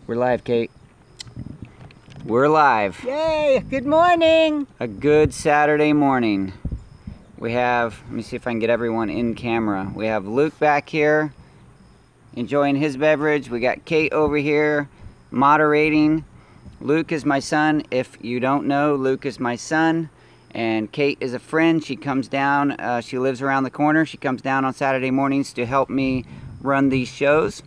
We're live, Kate. We're live. Yay! Good morning! A good Saturday morning. We have, let me see if I can get everyone in camera. We have Luke back here enjoying his beverage. We got Kate over here moderating. Luke is my son. If you don't know, Luke is my son. And Kate is a friend. She comes down, she lives around the corner. She comes down on Saturday mornings to help me run these shows.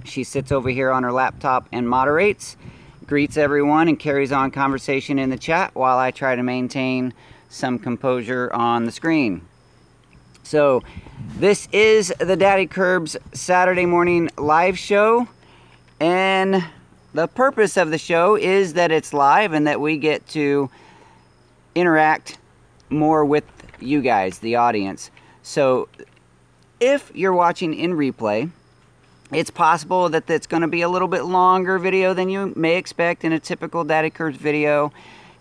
She sits over here on her laptop and moderates, greets everyone, and carries on conversation in the chat while I try to maintain some composure on the screen. So this is the Daddykirbs Saturday morning live show, and the purpose of the show is that it's live and that we get to interact more with you guys, the audience. So if you're watching in replay, it's possible that it's going to be a little bit longer video than you may expect in a typical Daddykirbs video.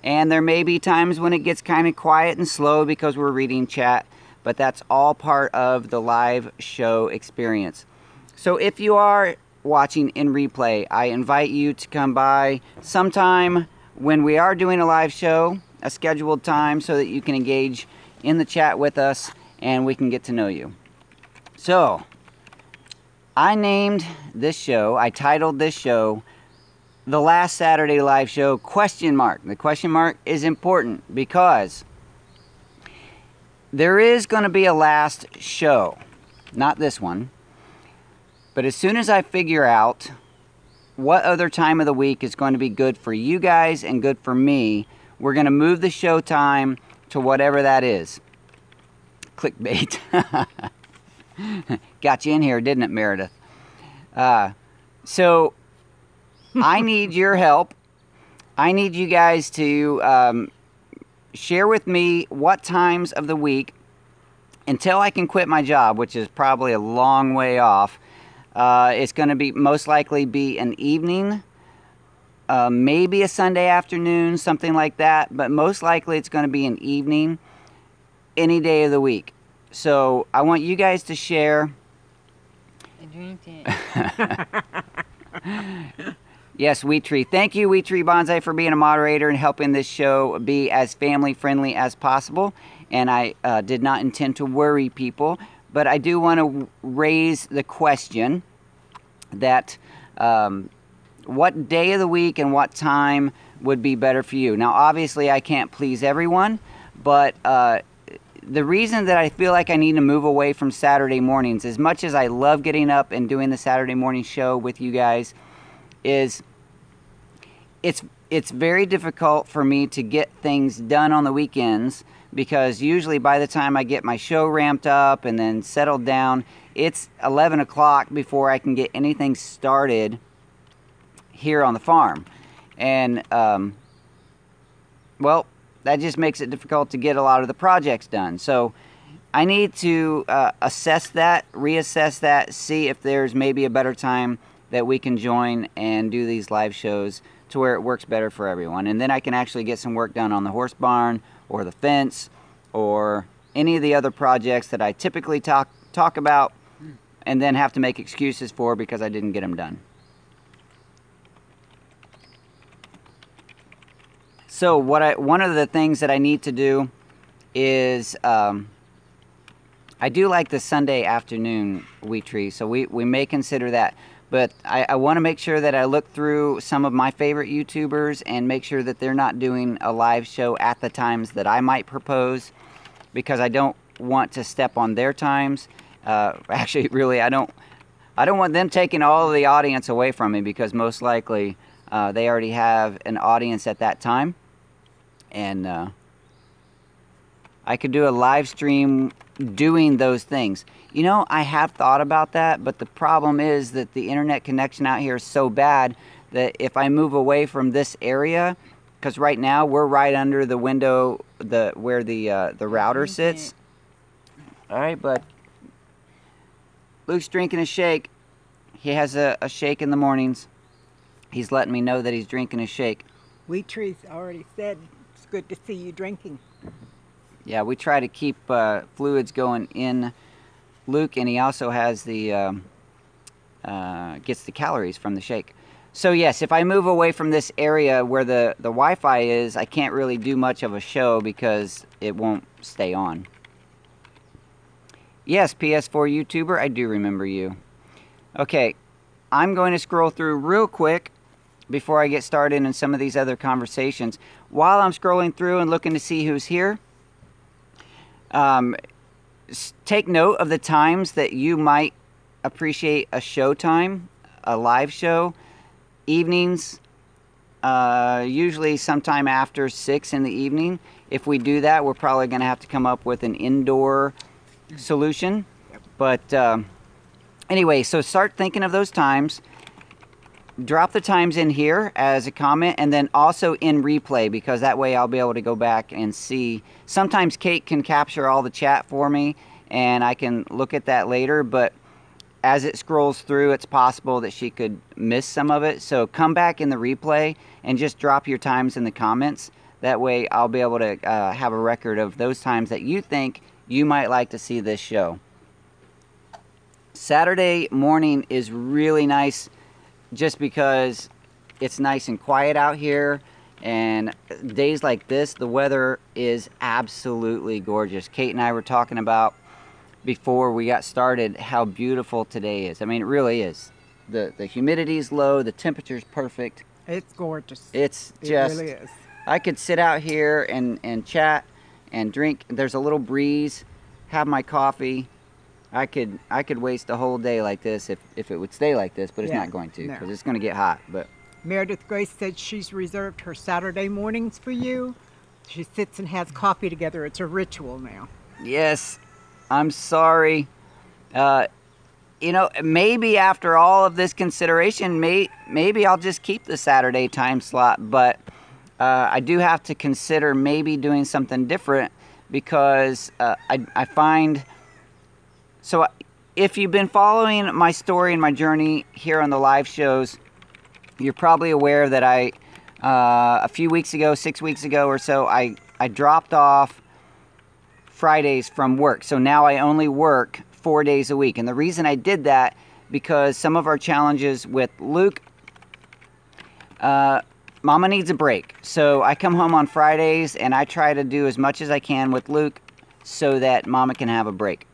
And there may be times when it gets kind of quiet and slow because we're reading chat. But that's all part of the live show experience. So if you are watching in replay, I invite you to come by sometime when we are doing a live show, a scheduled time, so that you can engage in the chat with us and we can get to know you. So I named this show, I titled this show, The Last Saturday Live Show, question mark. The question mark is important because there is going to be a last show. Not this one. But as soon as I figure out what other time of the week is going to be good for you guys and good for me, we're going to move the show time to whatever that is. Clickbait. Got you in here, didn't it, Meredith? So I need your help. I need you guys to share with me what times of the week, until I can quit my job, which is probably a long way off. It's going to be most likely be an evening, maybe a Sunday afternoon, something like that. But most likely it's going to be an evening, any day of the week. So I want you guys to share. Yes, Wheat Tree. Thank you, Wheat Tree Bonsai, for being a moderator and helping this show be as family friendly as possible. And I did not intend to worry people, but I do want to raise the question that what day of the week and what time would be better for you. Now, obviously, I can't please everyone, but the reason that I feel like I need to move away from Saturday mornings, as much as I love getting up and doing the Saturday morning show with you guys, is it's very difficult for me to get things done on the weekends, because usually by the time I get my show ramped up and then settled down, it's 11 o'clock before I can get anything started here on the farm. And well, that just makes it difficult to get a lot of the projects done. So I need to assess that, reassess that, see if there's maybe a better time that we can join and do these live shows to where it works better for everyone. And then I can actually get some work done on the horse barn or the fence or any of the other projects that I typically talk about and then have to make excuses for because I didn't get them done. So one of the things that I need to do is I do like the Sunday afternoon Wheat Tree, so we may consider that. But I want to make sure that I look through some of my favorite YouTubers and make sure that they're not doing a live show at the times that I might propose, because I don't want to step on their times. Actually, really, I don't want them taking all of the audience away from me, because most likely they already have an audience at that time. And I could do a live stream doing those things. You know, I have thought about that, but the problem is that the internet connection out here is so bad that if I move away from this area, because right now we're right under the window where the router sits. All right, but Luke's drinking a shake. He has a shake in the mornings. He's letting me know that he's drinking a shake. Wheat Tree's already said it's good to see you drinking. Yeah, we try to keep fluids going in Luke, and he also has the gets the calories from the shake. So yes, if I move away from this area where the Wi-Fi is, I can't really do much of a show because it won't stay on. Yes, PS4 YouTuber, I do remember you. Okay, I'm going to scroll through real quick before I get started in some of these other conversations. While I'm scrolling through and looking to see who's here, take note of the times that you might appreciate a show time, a live show. Evenings, usually sometime after 6 in the evening. If we do that, we're probably going to have to come up with an indoor solution. But anyway, so start thinking of those times. Drop the times in here as a comment, and then also in replay, because that way I'll be able to go back and see. Sometimes Kate can capture all the chat for me and I can look at that later, but as it scrolls through, it's possible that she could miss some of it. So come back in the replay and just drop your times in the comments. That way I'll be able to have a record of those times that you think you might like to see this show. Saturday morning is really nice just because it's nice and quiet out here, and days like this, the weather is absolutely gorgeous. Kate and I were talking about before we got started how beautiful today is. I mean, it really is. The humidity's low, the temperature's perfect. It's gorgeous. It really is. I could sit out here and chat and drink. There's a little breeze, have my coffee. I could waste a whole day like this if it would stay like this, but it's not going to, because it's going to get hot. But Meredith Grace said she's reserved her Saturday mornings for you. She sits and has coffee together. It's a ritual now. Yes, I'm sorry. You know, maybe after all of this consideration, maybe I'll just keep the Saturday time slot, but I do have to consider maybe doing something different, because I find... So if you've been following my story and my journey here on the live shows, you're probably aware that a few weeks ago, 6 weeks ago or so, I dropped off Fridays from work. So now I only work 4 days a week. And the reason I did that, because some of our challenges with Luke, Mama needs a break. So I come home on Fridays and I try to do as much as I can with Luke so that Mama can have a break.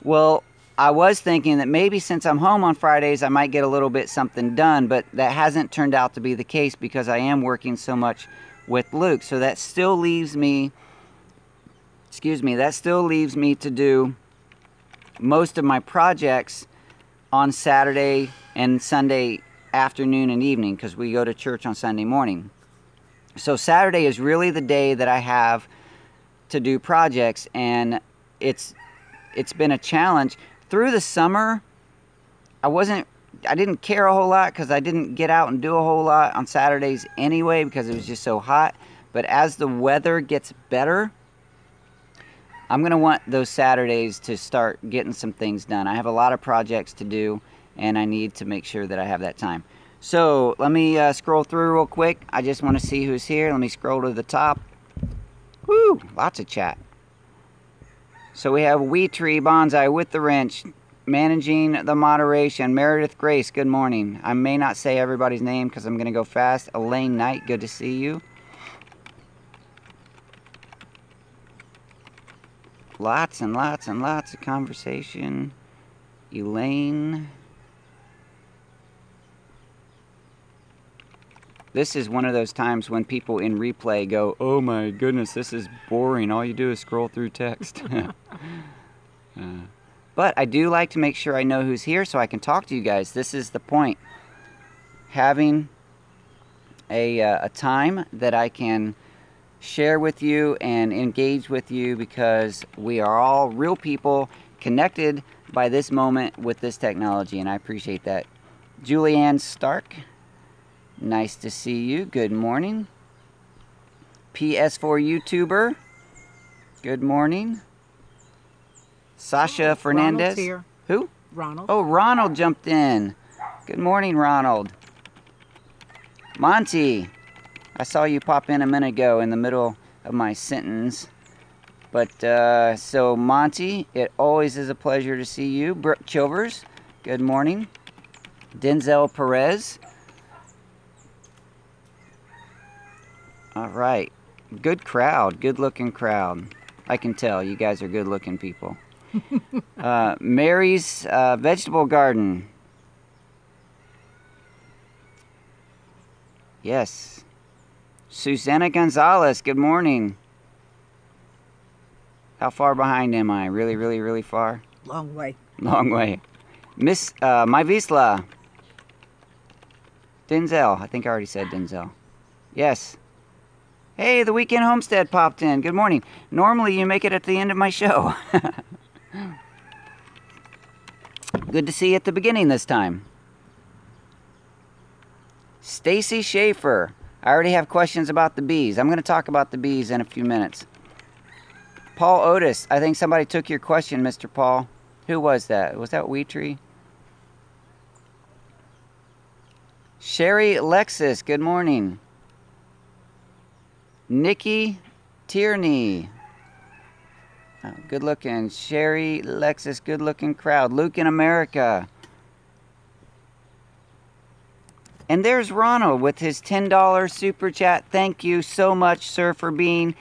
Well, I was thinking that maybe since I'm home on Fridays, I might get a little bit something done, but that hasn't turned out to be the case because I am working so much with Luke. So that still leaves me, that still leaves me to do most of my projects on Saturday and Sunday afternoon and evening, because we go to church on Sunday morning. So Saturday is really the day that I have to do projects, and it's been a challenge. Through the summer, I didn't care a whole lot because I didn't get out and do a whole lot on Saturdays anyway because it was just so hot. But as the weather gets better, I'm going to want those Saturdays to start getting some things done. I have a lot of projects to do, and I need to make sure that I have that time. So let me scroll through real quick. I just want to see who's here. Let me scroll to the top. Woo! Lots of chat. So we have Wee Tree Bonsai with the wrench, managing the moderation. Meredith Grace, good morning. I may not say everybody's name because I'm going to go fast. Elaine Knight, good to see you. Lots and lots and lots of conversation. Elaine. This is one of those times when people in replay go, oh my goodness, this is boring. All you do is scroll through text. But I do like to make sure I know who's here so I can talk to you guys. This is the point. Having a time that I can share with you and engage with you, because we are all real people connected by this moment with this technology, and I appreciate that. Julianne Stark. Nice to see you. Good morning. PS4 YouTuber. Good morning. Sasha Fernandez. Ronald's here. Who? Ronald. Oh, Ronald jumped in. Good morning, Ronald. Monty. I saw you pop in a minute ago in the middle of my sentence. But, so Monty, it always is a pleasure to see you. Brooke Chilvers. Good morning. Denzel Perez. All right. Good crowd. Good looking crowd. I can tell you guys are good looking people. Mary's Vegetable Garden. Yes. Susana Gonzalez, good morning. How far behind am I? Really, really, really far? Long way. Long way. Miss My Visla. Denzel. I think I already said Denzel. Yes. Hey, the Weekend Homestead popped in. Good morning. Normally you make it at the end of my show. Good to see you at the beginning this time. Stacy Schaefer. I already have questions about the bees. I'm going to talk about the bees in a few minutes. Paul Otis. I think somebody took your question, Mr. Paul. Who was that? Was that Wheatree? Sherry Lexus. Good morning. Nikki Tierney. Oh, good looking. Sherry Lexus. Good looking crowd. Luke in America. And there's Ronald with his $10 super chat. Thank you so much, sir, for being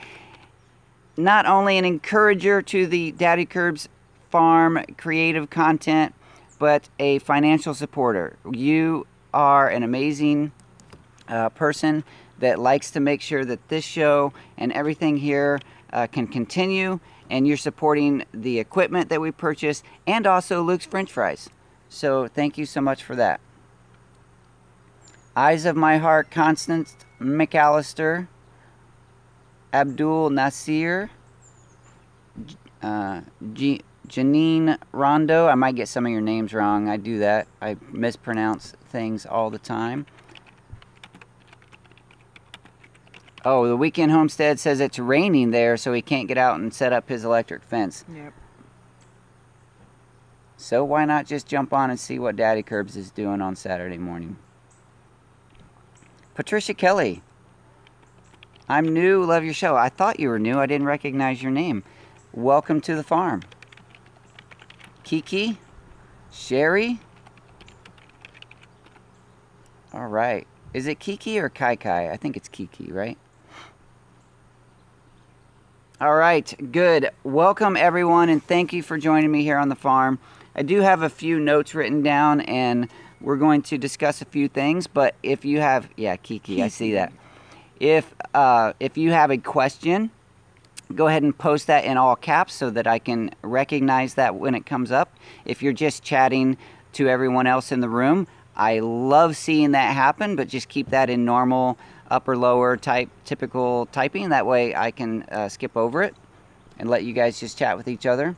not only an encourager to the Daddykirbs farm creative content, but a financial supporter. You are an amazing person that likes to make sure that this show and everything here can continue, and you're supporting the equipment that we purchased and also Luke's French fries. So thank you so much for that. Eyes of My Heart, Constance McAllister, Abdul Nasir, Janine Rondo. I might get some of your names wrong. I do that. I mispronounce things all the time. Oh, the Weekend Homestead says it's raining there, so he can't get out and set up his electric fence. Yep. So why not just jump on and see what Daddykirbs is doing on Saturday morning? Patricia Kelly. I'm new, love your show. I thought you were new. I didn't recognize your name. Welcome to the farm. Kiki. Sherry. All right. Is it Kiki or Kai Kai? I think it's Kiki, right? All right, good. Welcome, everyone, and thank you for joining me here on the farm. I do have a few notes written down, and we're going to discuss a few things, but if you have... Yeah, Kiki, I see that. If you have a question, go ahead and post that in all caps so that I can recognize that when it comes up. If you're just chatting to everyone else in the room, I love seeing that happen, but just keep that in normal upper lower type typical typing. That way I can skip over it and let you guys just chat with each other.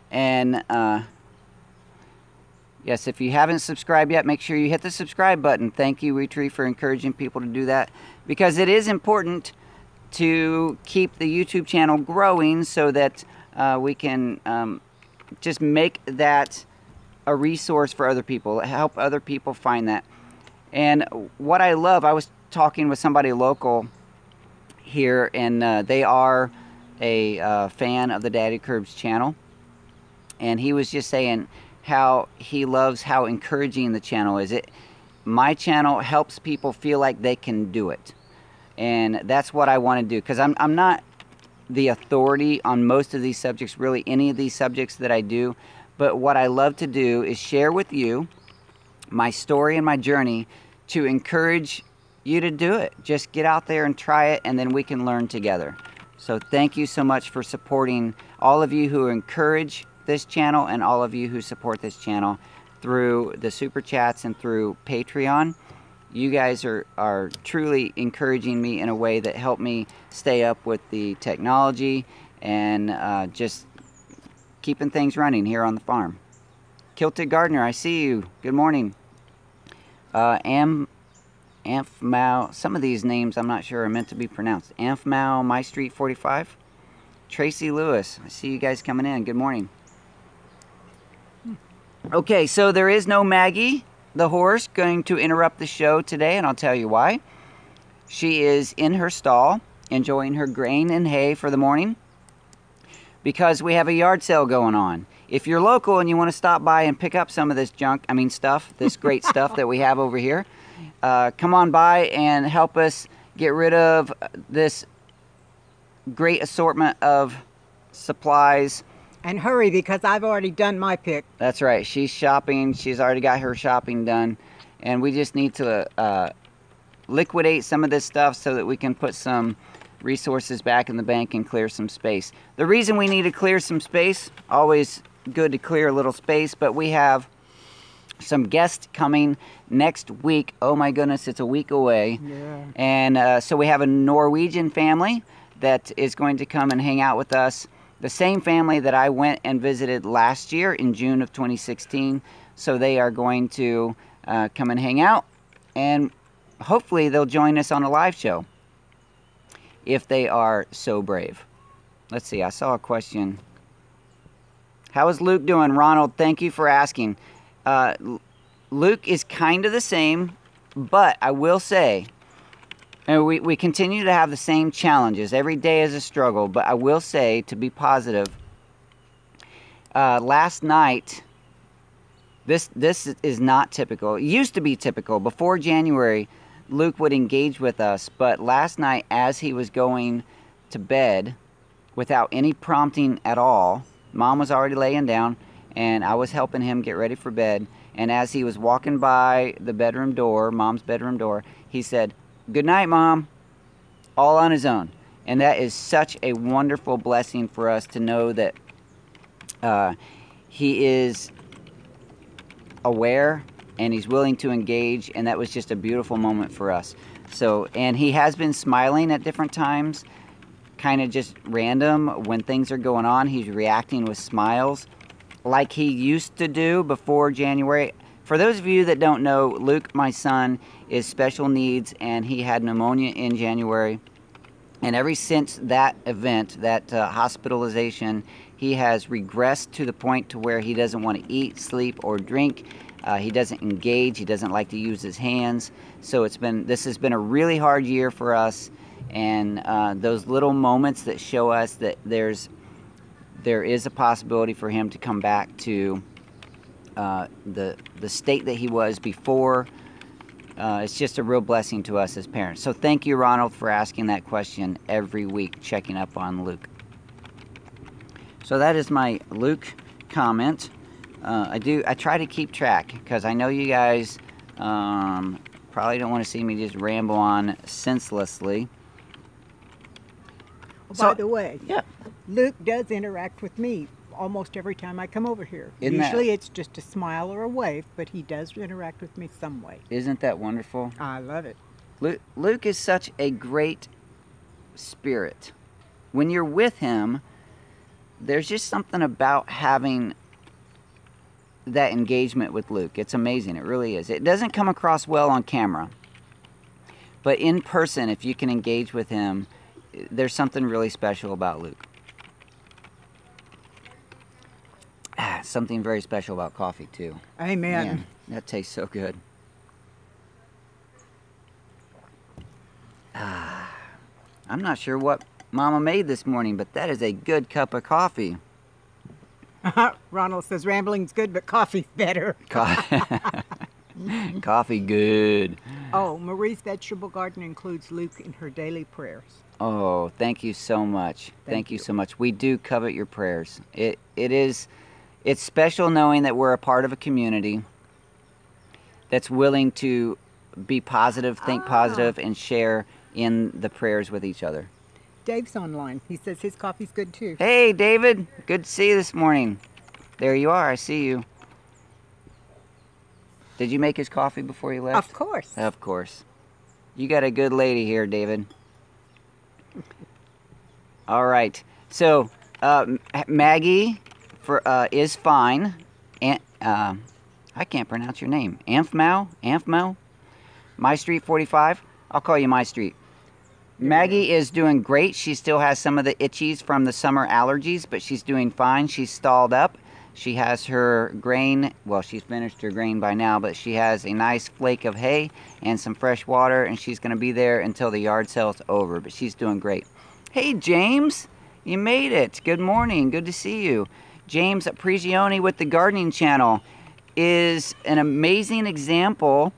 And yes, if you haven't subscribed yet, make sure you hit the subscribe button. Thank you, Wheatree, for encouraging people to do that, because it is important to keep the YouTube channel growing so that we can just make that a resource for other people, help other people find that. And what I love, I was talking with somebody local here, and they are a fan of the Daddykirbs channel, and he was just saying how he loves how encouraging the channel is. My channel helps people feel like they can do it, and that's what I want to do, because I'm not the authority on most of these subjects, really any of these subjects that I do, but what I love to do is share with you my story and my journey to encourage you to do it. Just get out there and try it, and then we can learn together. So thank you so much for supporting all of you who encourage this channel and all of you who support this channel through the super chats and through Patreon. You guys are truly encouraging me in a way that helped me stay up with the technology and just keeping things running here on the farm. Kilted Gardener, I see you. Good morning. Amphmau, some of these names I'm not sure are meant to be pronounced. Amphmau, My Street 45. Tracy Lewis, I see you guys coming in. Good morning. Okay, so there is no Maggie, the horse, going to interrupt the show today, and I'll tell you why. She is in her stall, enjoying her grain and hay for the morning, because we have a yard sale going on. if you're local and you want to stop by and pick up some of this stuff, this great stuff that we have over here, come on by and help us get rid of this great assortment of supplies. And hurry, because I've already done my pick. That's right. She's shopping. She's already got her shopping done. And we just need to liquidate some of this stuff so that we can put some resources back in the bank and clear some space. The reason we need to clear some space, always good to clear a little space, but we have some guests coming next week. Oh my goodness, it's a week away. Yeah. And so we have a Norwegian family that is going to come and hang out with us. The same family that I went and visited last year in June of 2016. So they are going to come and hang out, and hopefully they'll join us on a live show if they are so brave. Let's see, I saw a question. How is Luke doing? Ronald, thank you for asking. Luke is kind of the same, but I will say, and we continue to have the same challenges. Every day is a struggle, but I will say, to be positive, last night, this is not typical. It used to be typical. Before January, Luke would engage with us, but last night, as he was going to bed, without any prompting at all, Mom was already laying down, and I was helping him get ready for bed, and as he was walking by the bedroom door, Mom's bedroom door, he said, "Good night, Mom," all on his own. And that is such a wonderful blessing for us to know that he is aware and he's willing to engage, and that was just a beautiful moment for us. So, and he has been smiling at different times, kind of just random when things are going on. He's reacting with smiles like he used to do before January. For those of you that don't know, Luke, my son, is special needs, and he had pneumonia in January. And ever since that event, that hospitalization, he has regressed to the point to where he doesn't want to eat, sleep, or drink. He doesn't engage. He doesn't like to use his hands. So this has been a really hard year for us. And those little moments that show us that there is a possibility for him to come back to the state that he was before. It's just a real blessing to us as parents. So thank you, Ronald, for asking that question every week, checking up on Luke. So that is my Luke comment. I try to keep track because I know you guys probably don't want to see me just ramble on senselessly. By the way, yeah, Luke does interact with me almost every time I come over here. Isn't Usually it's just a smile or a wave, but he does interact with me some way. Isn't that wonderful? I love it. Luke is such a great spirit. When you're with him, there's just something about having that engagement with Luke. It's amazing. It really is. It doesn't come across well on camera, but in person, if you can engage with him, there's something really special about Luke. Something very special about coffee, too. Amen. Man, that tastes so good. I'm not sure what Mama made this morning, but that is a good cup of coffee. Ronald says rambling's good, but coffee's better. Coffee good. Oh, Marie's vegetable garden includes Luke in her daily prayers. Oh, thank you so much. Thank you so much. We do covet your prayers. It's special knowing that we're a part of a community that's willing to be positive, think positive, and share in the prayers with each other. Dave's online. He says his coffee's good too. Hey, David. Good to see you this morning. There you are. I see you. Did you make his coffee before you left? Of course. Of course. You got a good lady here, David. All right. So, Maggie is fine. And I can't pronounce your name. Amfmo? My Street 45? I'll call you My Street. Maggie is doing great. She still has some of the itchies from the summer allergies, but she's doing fine. She's stalled up. She has her grain. Well, she's finished her grain by now, but she has a nice flake of hay and some fresh water, and she's going to be there until the yard sale's over, but she's doing great. Hey, James, you made it. Good morning. Good to see you. James Prigioni with the Gardening Channel is an amazing example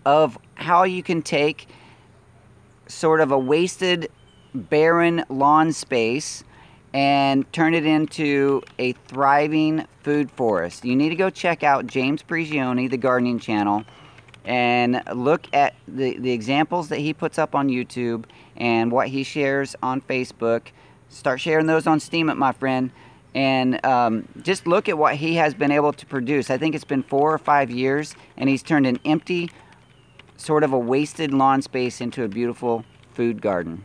of how you can take sort of a wasted, barren lawn space and turn it into a thriving food forest. You need to go check out James Prigioni, the Gardening Channel, and look at the examples that he puts up on YouTube and what he shares on Facebook. Start sharing those on Steam It, my friend. And just look at what he has been able to produce. I think it's been 4 or 5 years, and he's turned an empty, sort of a wasted lawn space into a beautiful food garden.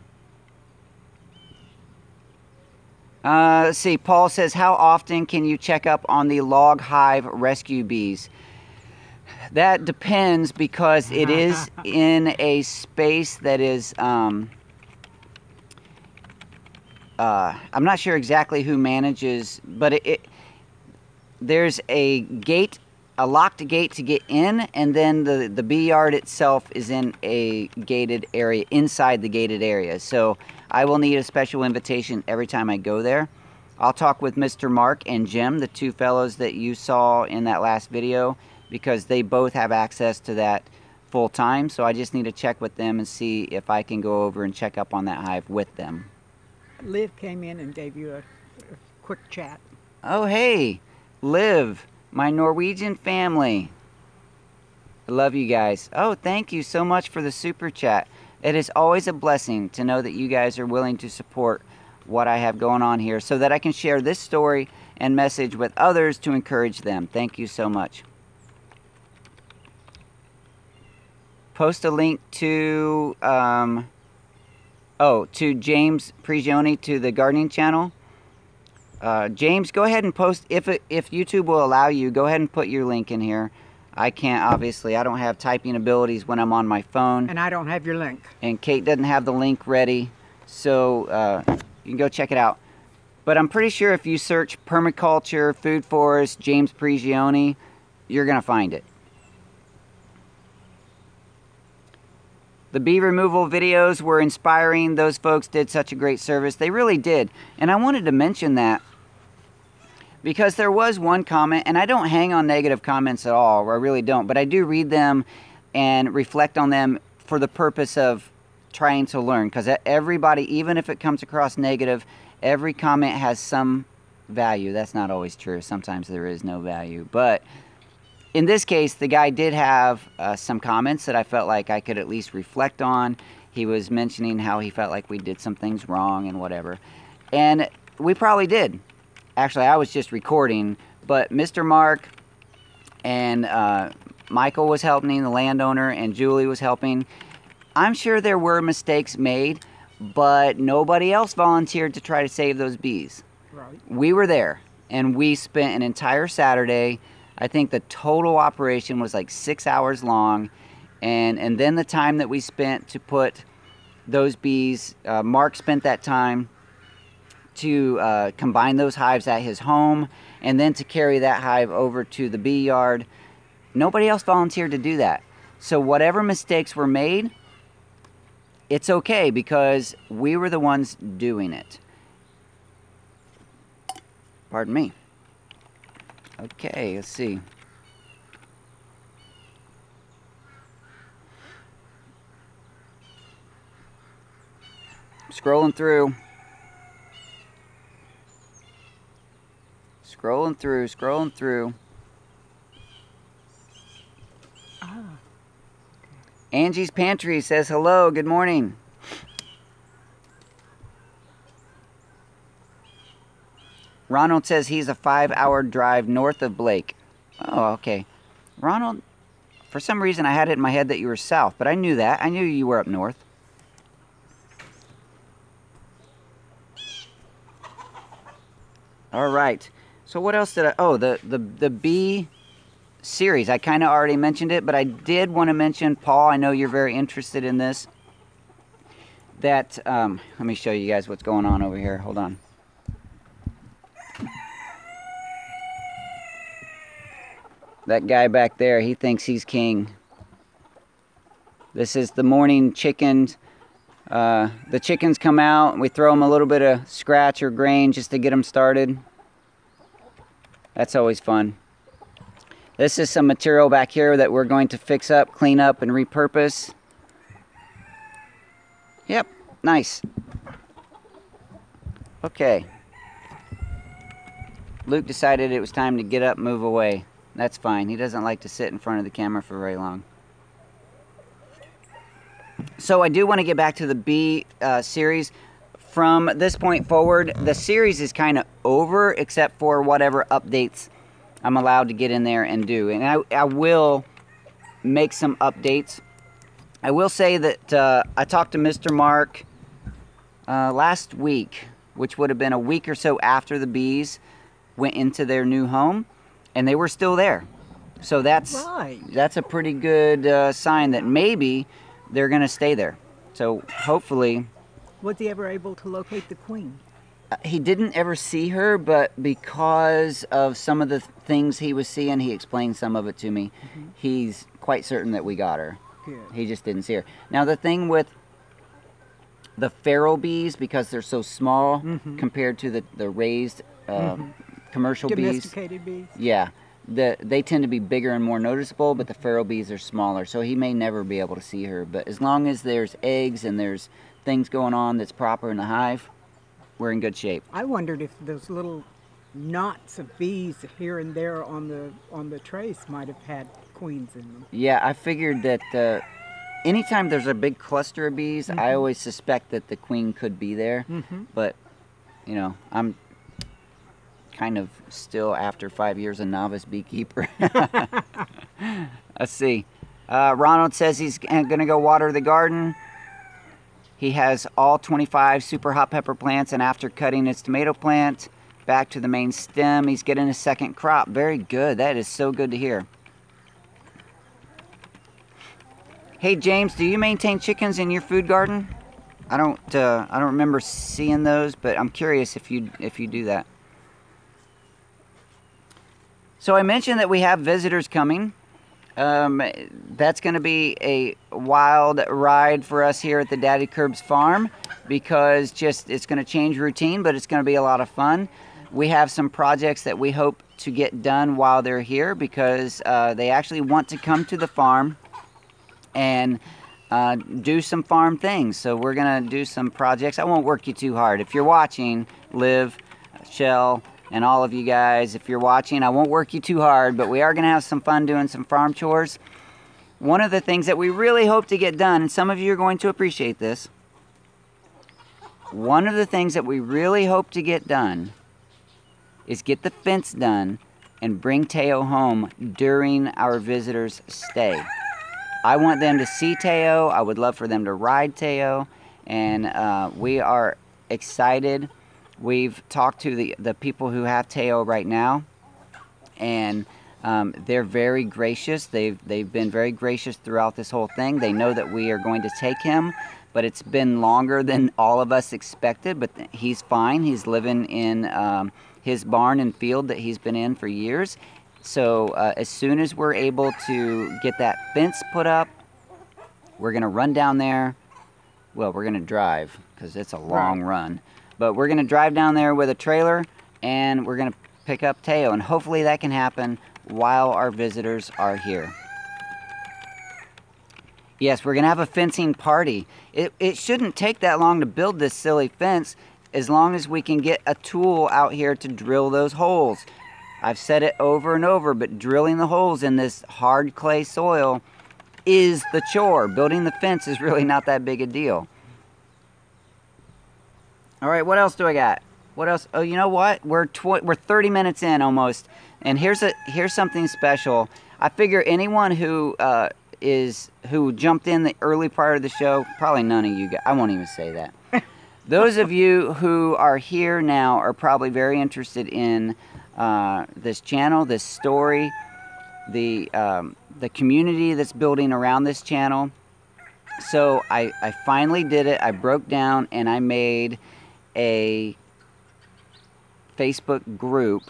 Let's see, Paul says, how often can you check up on the log hive rescue bees? That depends, because it is in a space that is, I'm not sure exactly who manages, but there's a gate, a locked gate to get in, and then the bee yard itself is in a gated area, inside the gated area. So I will need a special invitation every time I go there. I'll talk with Mr. Mark and Jim, the two fellows that you saw in that last video, because they both have access to that full time. So I just need to check with them and see if I can go over and check up on that hive with them. Liv came in and gave you a quick chat. Oh, hey, Liv, my Norwegian family. I love you guys. Oh, thank you so much for the super chat. It is always a blessing to know that you guys are willing to support what I have going on here so that I can share this story and message with others to encourage them. Thank you so much. Post a link to, to James Prigioni to the Gardening Channel. James, go ahead and post, if YouTube will allow you, go ahead and put your link in here. I can't, obviously. I don't have typing abilities when I'm on my phone. And I don't have your link. And Kate doesn't have the link ready. So you can go check it out. But I'm pretty sure if you search permaculture, food forest, James Prigioni, you're going to find it. The bee removal videos were inspiring. Those folks did such a great service. They really did. And I wanted to mention that because there was one comment, and I don't hang on negative comments at all, or I really don't, but I do read them and reflect on them for the purpose of trying to learn. Because everybody, even if it comes across negative, every comment has some value. That's not always true. Sometimes there is no value. But in this case, the guy did have some comments that I felt like I could at least reflect on. He was mentioning how he felt like we did some things wrong and whatever. And we probably did. Actually, I was just recording, but Mr. Mark and Michael was helping, the landowner, and Julie was helping. I'm sure there were mistakes made, but nobody else volunteered to try to save those bees. Right. We were there, and we spent an entire Saturday. I think the total operation was like 6 hours long, and then the time that we spent to put those bees, Mark spent that time to combine those hives at his home, and then to carry that hive over to the bee yard. Nobody else volunteered to do that. So whatever mistakes were made, it's okay, because we were the ones doing it. Pardon me. Okay, let's see. Scrolling through. Scrolling through. Angie's Pantry says hello, good morning. Ronald says he's a 5-hour drive north of Blake. Oh, okay. Ronald, for some reason I had it in my head that you were south, but I knew that. I knew you were up north. All right. So what else did I... Oh, the bee series. I kind of already mentioned it, but I did want to mention, Paul, I know you're very interested in this, that... let me show you guys what's going on over here. Hold on. That guy back there, he thinks he's king. This is the morning chickens. The chickens come out, and we throw them a little bit of scratch or grain just to get them started. That's always fun. This is some material back here that we're going to fix up, clean up, and repurpose. Yep, nice. Okay. Luke decided it was time to get up, move away. That's fine. He doesn't like to sit in front of the camera for very long. So I do want to get back to the bee series. From this point forward, the series is kind of over, except for whatever updates I'm allowed to get in there and do. And I will make some updates. I will say that I talked to Mr. Mark last week, which would have been a week or so after the bees went into their new home, and they were still there. So that's a pretty good sign that maybe they're going to stay there. So hopefully... Was he ever able to locate the queen? He didn't ever see her, but because of some of the things he was seeing, he explained some of it to me. He's quite certain that we got her. Good. He just didn't see her. Now the thing with the feral bees, because they're so small compared to the raised commercial Domesticated bees. Yeah, they tend to be bigger and more noticeable, but the feral bees are smaller, so he may never be able to see her. But as long as there's eggs and there's things going on that's proper in the hive, we're in good shape. I wondered if those little knots of bees here and there on the trace might have had queens in them. Yeah, I figured that anytime there's a big cluster of bees, I always suspect that the queen could be there. But, you know, I'm kind of still, after 5 years, a novice beekeeper. Let's see. Ronald says he's going to go water the garden. He has all 25 super hot pepper plants, and after cutting his tomato plant back to the main stem, he's getting a second crop. Very good. That is so good to hear. Hey James, do you maintain chickens in your food garden? I don't remember seeing those, but I'm curious if you do that. So I mentioned that we have visitors coming. That's going to be a wild ride for us here at the Daddykirbs farm, because it's going to change routine, but it's going to be a lot of fun. We have some projects that we hope to get done while they're here, because they actually want to come to the farm and do some farm things. So we're going to do some projects. I won't work you too hard. If you're watching, Liv, Shell, and all of you guys, if you're watching, I won't work you too hard, but we are going to have some fun doing some farm chores. One of the things that we really hope to get done, and some of you are going to appreciate this, one of the things that we really hope to get done is get the fence done and bring Teo home during our visitors' stay. I want them to see Teo. I would love for them to ride Teo, and we are excited. We've talked to the people who have Teo right now, and they're very gracious. They've been very gracious throughout this whole thing. They know that we are going to take him, but it's been longer than all of us expected, but he's fine. He's living in his barn and field that he's been in for years. So as soon as we're able to get that fence put up, we're going to run down there. Well, we're going to drive, because it's a long run. But we're going to drive down there with a trailer, and we're going to pick up Teo. And hopefully that can happen while our visitors are here. Yes, we're going to have a fencing party. It shouldn't take that long to build this silly fence, as long as we can get a tool out here to drill those holes. I've said it over and over, but drilling the holes in this hard clay soil is the chore. Building the fence is really not that big a deal. All right, what else do I got? What else? Oh, you know what? We're 30 minutes in almost, and here's something special. I figure anyone who jumped in the early part of the show, probably none of you guys. I won't even say that. Those of you who are here now are probably very interested in this channel, this story, the community that's building around this channel. So I finally did it. I broke down and I made a Facebook group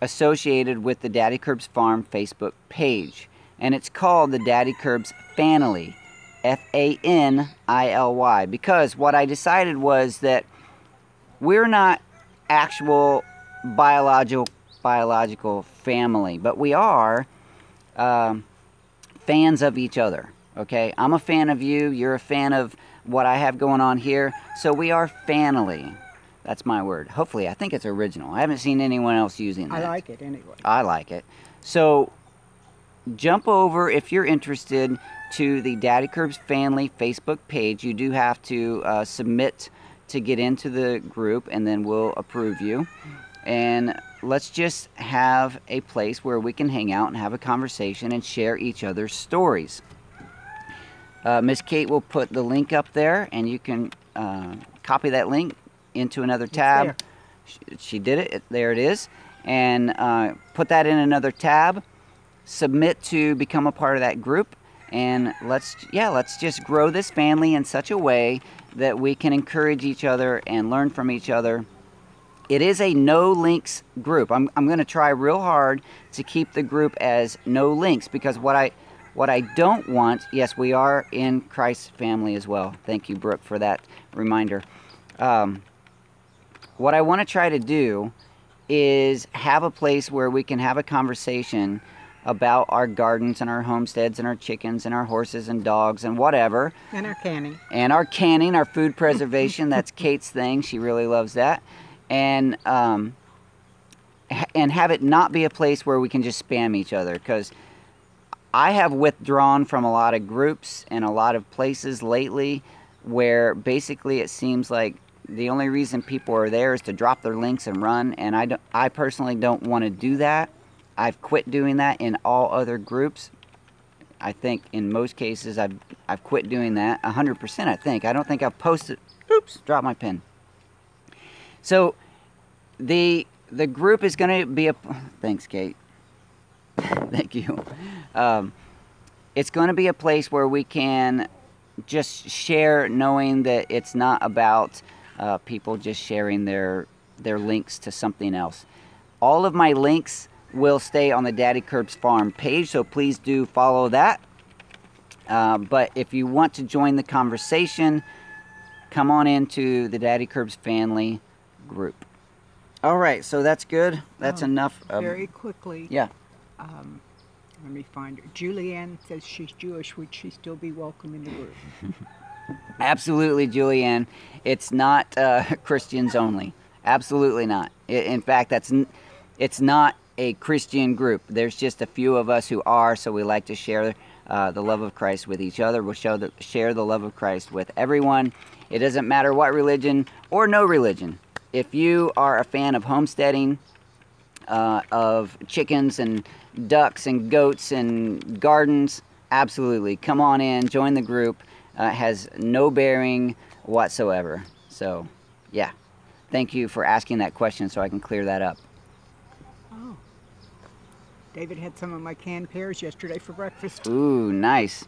associated with the Daddykirbs Farm Facebook page, and it's called the Daddykirbs Fanily, F-A-N-I-L-Y, because what I decided was that we're not actual biological biological family, but we are fans of each other, okay? I'm a fan of you, you're a fan of what I have going on here, so we are Fanily. That's my word. Hopefully, I think it's original. I haven't seen anyone else using that. I like it anyway. I like it. So jump over, if you're interested, to the Daddykirbs Fanily Facebook page. You do have to submit to get into the group, and then we'll approve you. And let's just have a place where we can hang out and have a conversation and share each other's stories. Miss Kate will put the link up there, and you can copy that link into another tab. She did it. There it is. And put that in another tab. Submit to become a part of that group. And let's just grow this family in such a way that we can encourage each other and learn from each other. It is a no links group. I'm going to try real hard to keep the group as no links, because what I don't want, yes, we are in Christ's family as well. Thank you, Brooke, for that reminder. What I want to try to do is have a place where we can have a conversation about our gardens and our homesteads and our chickens and our horses and dogs and whatever. And our canning. And our canning, our food preservation. That's Kate's thing. She really loves that. And have it not be a place where we can just spam each other, because I have withdrawn from a lot of groups and a lot of places lately where basically it seems like the only reason people are there is to drop their links and run, and I personally don't want to do that. I've quit doing that in all other groups. I think in most cases I've quit doing that 100%. I think. I don't think I've posted. Oops, dropped my pen. So the group is going to be a. Thanks, Kate. Thank you. It's going to be a place where we can just share, knowing that it's not about people just sharing their links to something else. All of my links will stay on the Daddykirbs Farm page, so please do follow that. But if you want to join the conversation, come on into the Daddykirbs family group. All right, so that's good. That's enough. Very quickly. Yeah. Let me find her. Julianne says she's Jewish. Would she still be welcome in the group? Absolutely, Julianne. It's not Christians only. Absolutely not. In fact, it's not a Christian group. There's just a few of us who are, so we like to share the love of Christ with each other. We'll share the love of Christ with everyone. It doesn't matter what religion or no religion. If you are a fan of homesteading, of chickens and ducks and goats and gardens, absolutely. Come on in, join the group. Has no bearing whatsoever. So, yeah. Thank you for asking that question so I can clear that up. Oh. David had some of my canned pears yesterday for breakfast. Ooh, nice.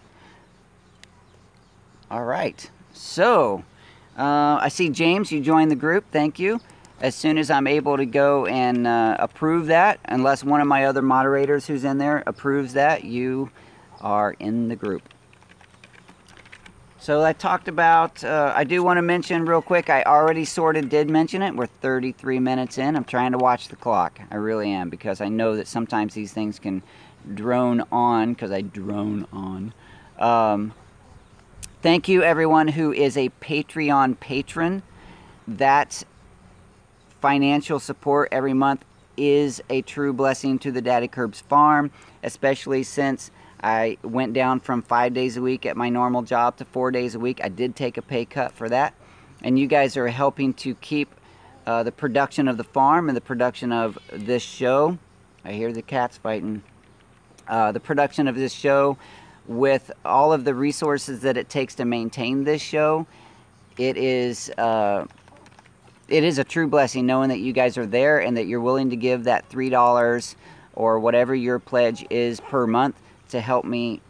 All right. So, I see James, you joined the group. Thank you. As soon as I'm able to go and approve that, unless one of my other moderators who's in there approves that, you are in the group. So I talked about, I do want to mention real quick, I already sort of did mention it. We're 33 minutes in. I'm trying to watch the clock. I really am, because I know that sometimes these things can drone on, because I drone on. Thank you, everyone who is a Patreon patron. That financial support every month is a true blessing to the Daddykirbs Farm, especially since I went down from 5 days a week at my normal job to 4 days a week. I did take a pay cut for that. And you guys are helping to keep the production of the farm and the production of this show. I hear the cats fighting. The production of this show with all of the resources that it takes to maintain this show. It is a true blessing knowing that you guys are there and that you're willing to give that $3 or whatever your pledge is per month to help me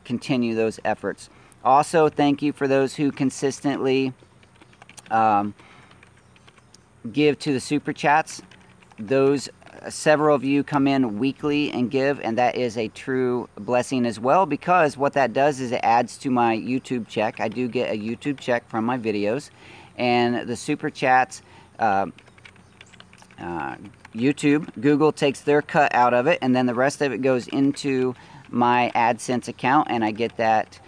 continue those efforts. Also, thank you for those who consistently give to the super chats. Those several of you come in weekly and give, and that is a true blessing as well, because what that does is it adds to my YouTube check. I do get a YouTube check from my videos, and the super chats YouTube, Google takes their cut out of it, and then the rest of it goes into my AdSense account, and I get that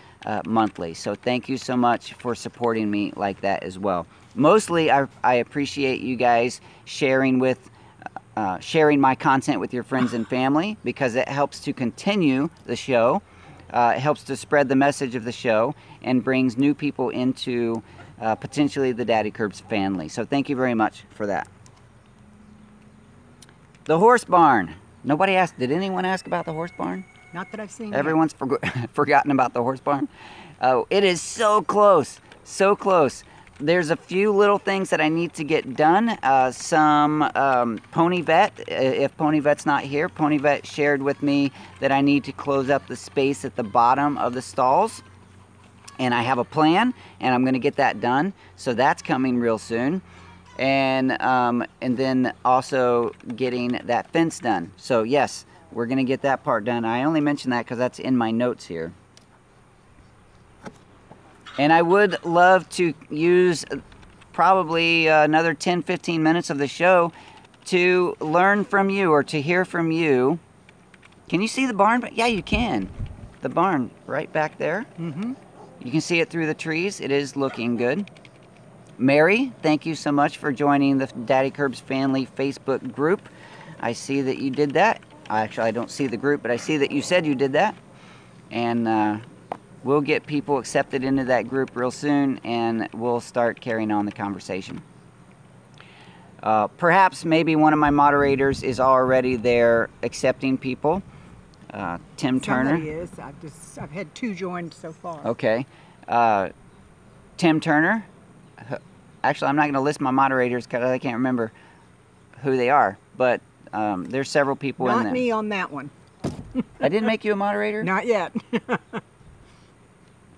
monthly. So thank you so much for supporting me like that as well. Mostly, I appreciate you guys sharing my content with your friends and family, because it helps to continue the show. It helps to spread the message of the show and brings new people into potentially the Daddykirbs family. So thank you very much for that. The horse barn. Nobody asked. Did anyone ask about the horse barn? Not that I've seen. Everyone's forgotten about the horse barn. Oh, it is so close. So close. There's a few little things that I need to get done. Some Pony Vet, if Pony Vet's not here, Pony Vet shared with me that I need to close up the space at the bottom of the stalls. And I have a plan, and I'm going to get that done. So that's coming real soon. And then also getting that fence done. So yes, we're going to get that part done. I only mention that because that's in my notes here. And I would love to use probably another 10-15 minutes of the show to learn from you or to hear from you. Can you see the barn? Yeah, you can. The barn right back there. Mm-hmm. You can see it through the trees. It is looking good. Mary, thank you so much for joining the Daddykirbs family Facebook group. I see that you did that. Actually, I don't see the group, but I see that you said you did that. And we'll get people accepted into that group real soon, and we'll start carrying on the conversation. Perhaps maybe one of my moderators is already there accepting people. Tim Turner. Somebody is. I've had 2 joined so far. Okay. Tim Turner. Actually, I'm not going to list my moderators because I can't remember who they are, but there's several people in there. Not me on that one. I didn't make you a moderator? Not yet.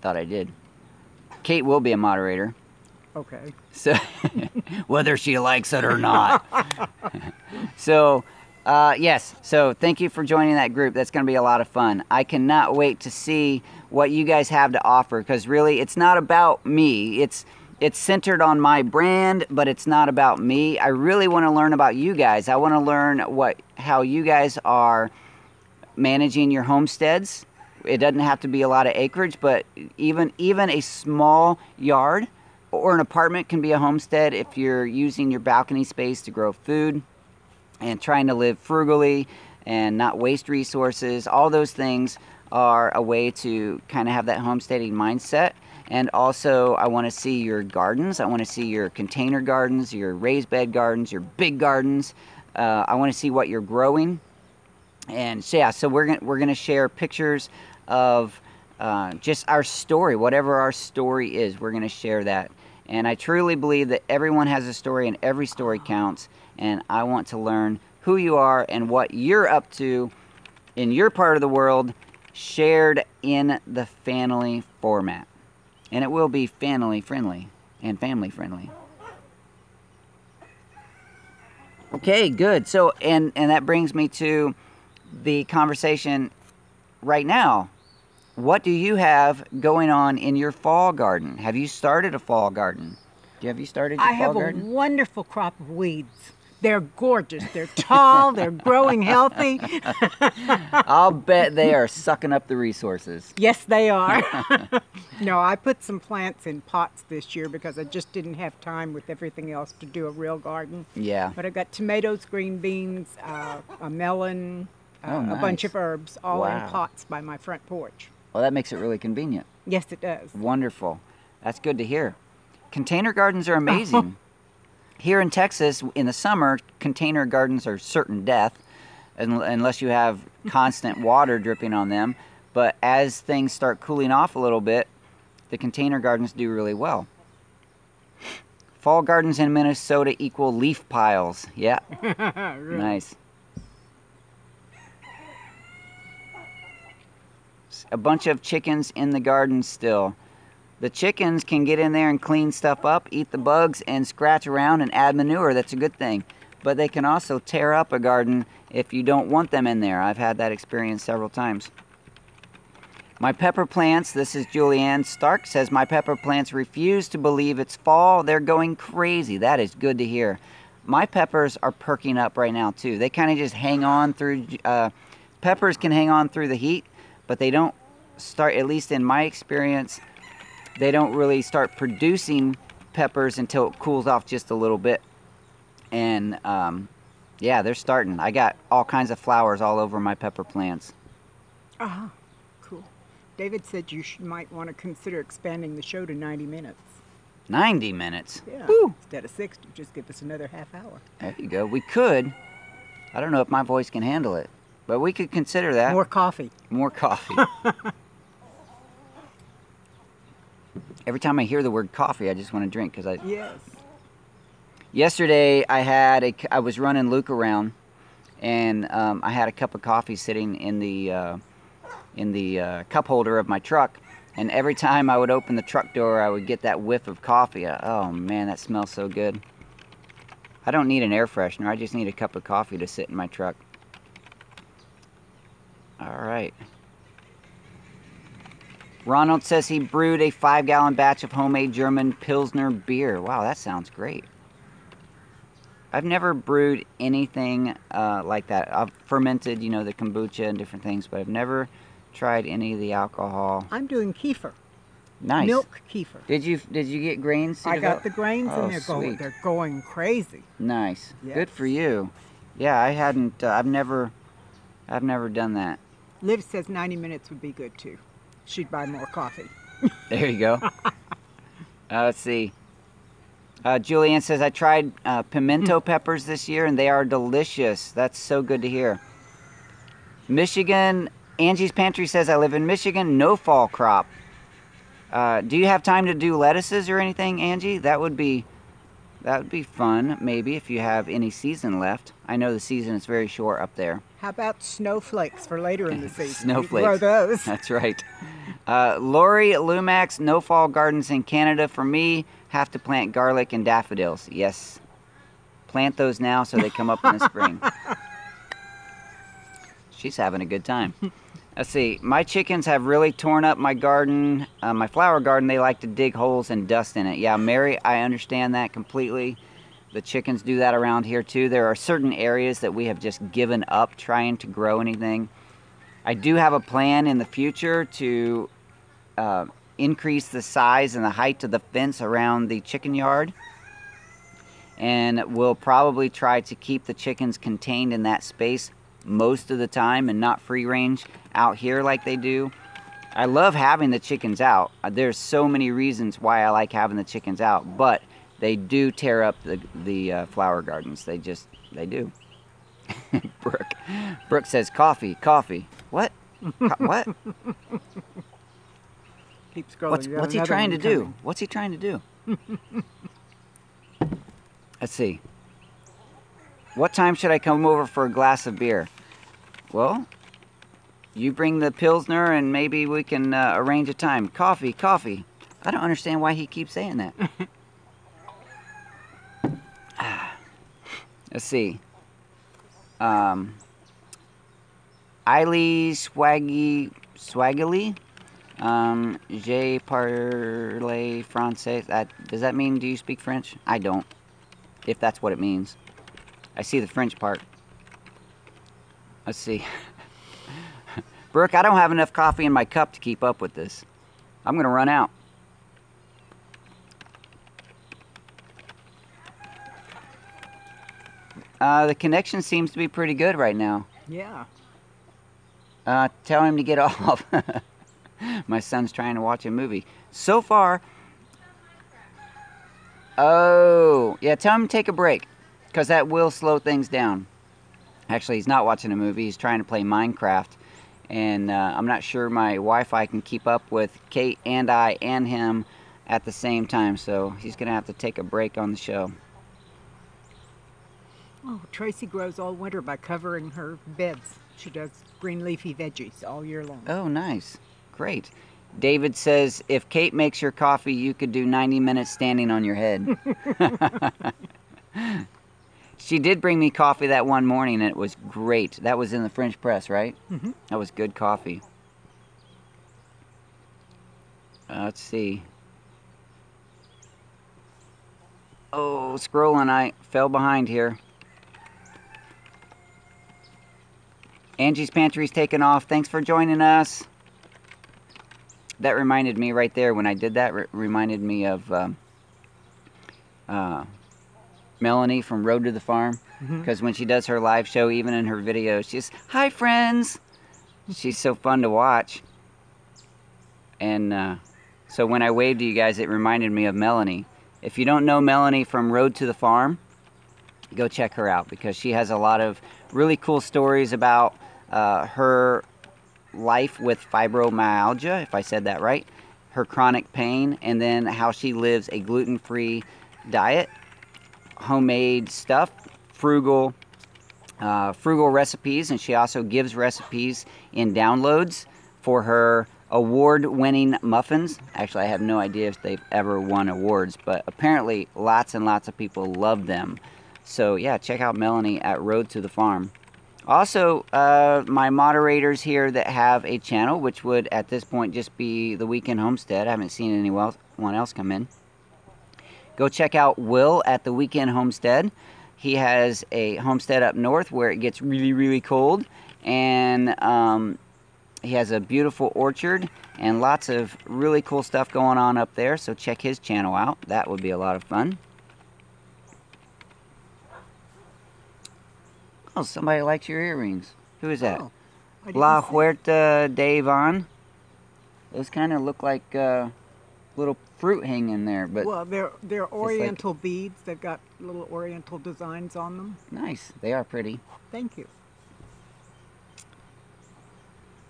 Thought I did. Kate will be a moderator. Okay. So, whether she likes it or not. So, yes. So, thank you for joining that group. That's going to be a lot of fun. I cannot wait to see what you guys have to offer, because really, it's not about me. It's centered on my brand, but it's not about me. I really want to learn about you guys. I want to learn how you guys are managing your homesteads. It doesn't have to be a lot of acreage, but even a small yard or an apartment can be a homestead if you're using your balcony space to grow food and trying to live frugally and not waste resources. All those things are a way to kind of have that homesteading mindset. And also, I want to see your gardens. I want to see your container gardens, your raised bed gardens, your big gardens. I want to see what you're growing. And so, yeah, so we're gonna share pictures of just our story, whatever our story is. We're gonna share that. And I truly believe that everyone has a story, and every story counts. And I want to learn who you are and what you're up to in your part of the world, shared in the family format. And it will be family friendly and family friendly. Okay, good. So, and that brings me to the conversation right now. What do you have going on in your fall garden? Have you started a fall garden? Have you started your fall garden? I have a wonderful crop of weeds. They're gorgeous. They're tall. They're growing healthy. I'll bet they are sucking up the resources. Yes, they are. No, I put some plants in pots this year because I just didn't have time with everything else to do a real garden. Yeah. But I got tomatoes, green beans, a melon, nice. a bunch of herbs, all Wow. in pots by my front porch. Well, that makes it really convenient. Yes, it does. Wonderful. That's good to hear. Container gardens are amazing. Here in Texas, in the summer, container gardens are certain death unless you have constant water dripping on them. But as things start cooling off a little bit, the container gardens do really well. Fall gardens in Minnesota equal leaf piles. Yeah. Really. Nice. A bunch of chickens in the garden still. The chickens can get in there and clean stuff up, eat the bugs, and scratch around and add manure. That's a good thing. But they can also tear up a garden if you don't want them in there. I've had that experience several times. My pepper plants, this is Julianne Stark, says, my pepper plants refuse to believe it's fall. They're going crazy. That is good to hear. My peppers are perking up right now too. They kind of just hang on through, peppers can hang on through the heat, but they don't start, at least in my experience, they don't really start producing peppers until it cools off just a little bit. And yeah, they're starting. I got all kinds of flowers all over my pepper plants. Uh-huh. Cool. David said you might want to consider expanding the show to 90 minutes. 90 minutes? Yeah. Woo. Instead of 60, just give us another half hour. There you go. We could. I don't know if my voice can handle it, but we could consider that. More coffee. More coffee. Every time I hear the word coffee, I just want to drink because I. Yes. Yesterday, I was running Luke around, and I had a cup of coffee sitting in the cup holder of my truck. And every time I would open the truck door, I would get that whiff of coffee. Oh man, that smells so good. I don't need an air freshener. I just need a cup of coffee to sit in my truck. All right. Ronald says he brewed a 5-gallon batch of homemade German Pilsner beer. Wow, that sounds great. I've never brewed anything like that. I've fermented, you know, the kombucha and different things, but I've never tried any of the alcohol. I'm doing kefir. Nice. Milk kefir. Did you get grains? I got the grains Oh, and sweet. they're going crazy. Nice. Yes. Good for you. Yeah, I hadn't. I've never done that. Liv says 90 minutes would be good too. She'd buy more coffee. There you go. Let's see. Julianne says, I tried pimento peppers this year and they are delicious. That's so good to hear. Michigan, Angie's Pantry says, I live in Michigan, no fall crop. Do you have time to do lettuces or anything, Angie? That would be fun, maybe, if you have any season left. I know the season is very short up there. How about snowflakes for later in the season? Snowflakes. You grow those. That's right. Lori Lumax, no fall gardens in Canada for me. Have to plant garlic and daffodils. Yes. Plant those now so they come up in the spring. She's having a good time. Let's see. My chickens have really torn up my garden, my flower garden. They like to dig holes and dust in it. Yeah, Mary, I understand that completely. The chickens do that around here too. There are certain areas that we have just given up trying to grow anything. I do have a plan in the future to increase the size and the height of the fence around the chicken yard. And we'll probably try to keep the chickens contained in that space most of the time and not free range out here like they do. I love having the chickens out. There's so many reasons why I like having the chickens out, but they do tear up the flower gardens. They do. Brooke says coffee. What? What? Keep scrolling. What's he trying to do? What's he trying to do? Let's see. What time should I come over for a glass of beer? Well, you bring the Pilsner and maybe we can arrange a time. Coffee. I don't understand why he keeps saying that. Let's see. Eiley Swaggily. Je parle français. Does that mean, do you speak French? I don't. If that's what it means. I see the French part. Let's see. Brooke, I don't have enough coffee in my cup to keep up with this. I'm going to run out. The connection seems to be pretty good right now. Yeah. Tell him to get off. My son's trying to watch a movie. So far... Oh, yeah, tell him to take a break. Because that will slow things down. Actually, he's not watching a movie. He's trying to play Minecraft. And I'm not sure my Wi-Fi can keep up with Kate and I and him at the same time. So he's going to have to take a break on the show. Oh, Tracy grows all winter by covering her beds. She does green leafy veggies all year long. Oh, nice. Great. David says, if Kate makes your coffee, you could do 90 minutes standing on your head. She did bring me coffee that one morning, and it was great. That was in the French press, right? Mm-hmm. That was good coffee. Let's see. Oh, scrolling, I fell behind here. Angie's Pantry's taken off. Thanks for joining us. That reminded me right there when I did that. Reminded me of Melanie from Road to the Farm. Because when she does her live show, even in her videos, she's, hi friends. She's so fun to watch. And so when I waved to you guys, it reminded me of Melanie. If you don't know Melanie from Road to the Farm, go check her out, because she has a lot of really cool stories about her life with fibromyalgia, if I said that right, her chronic pain, and then how she lives a gluten-free diet, homemade stuff, frugal recipes, and she also gives recipes in downloads for her award-winning muffins. Actually, I have no idea if they've ever won awards, but apparently lots and lots of people love them. So yeah, check out Melanie at Road to the Farm. Also, my moderators here that have a channel, which would at this point just be the Weekend Homestead. I haven't seen anyone else come in. Go check out Will at the Weekend Homestead. He has a homestead up north where it gets really, really cold, and he has a beautiful orchard and lots of really cool stuff going on up there, so check his channel out. That would be a lot of fun. Oh, somebody likes your earrings. Who is that? Oh, La Huerta de Iván. Those kind of look like little fruit hanging there, but well, they're oriental beads. They've got little oriental designs on them. Nice. They are pretty. Thank you.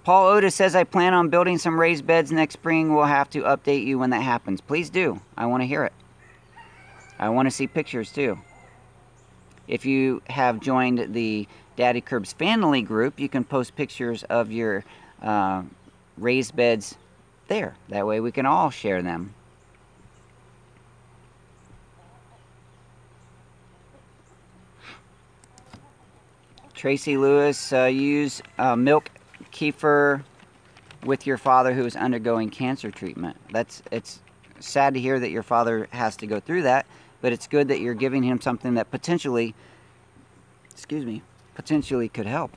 Paul Otis says, I plan on building some raised beds next spring. We'll have to update you when that happens. Please do. I want to hear it. I want to see pictures too. If you have joined the Daddykirbs Fanily group, you can post pictures of your raised beds there. That way we can all share them. Tracy Lewis, use milk kefir with your father who is undergoing cancer treatment. It's sad to hear that your father has to go through that, but it's good that you're giving him something that potentially, potentially could help.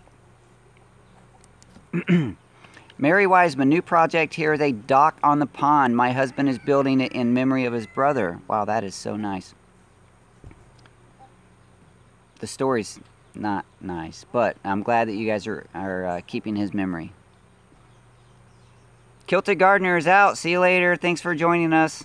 Mary Wiseman, new project here is a dock on the pond. My husband is building it in memory of his brother. Wow, that is so nice. The story's not nice, but I'm glad that you guys are keeping his memory. Kilted Gardener is out. See you later. Thanks for joining us.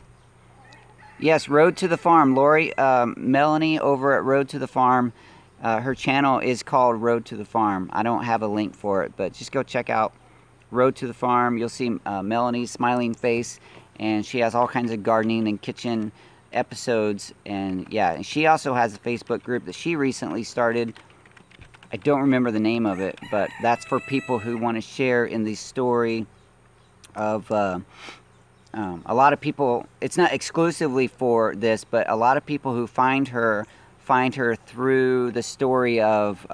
Yes, Road to the Farm. Lori, Melanie over at Road to the Farm. Her channel is called Road to the Farm. I don't have a link for it, but just go check out Road to the Farm. You'll see Melanie's smiling face, and she has all kinds of gardening and kitchen episodes. And yeah, she also has a Facebook group that she recently started. I don't remember the name of it, but that's for people who want to share in the story of a lot of people. It's not exclusively for this, but a lot of people who find her through the story of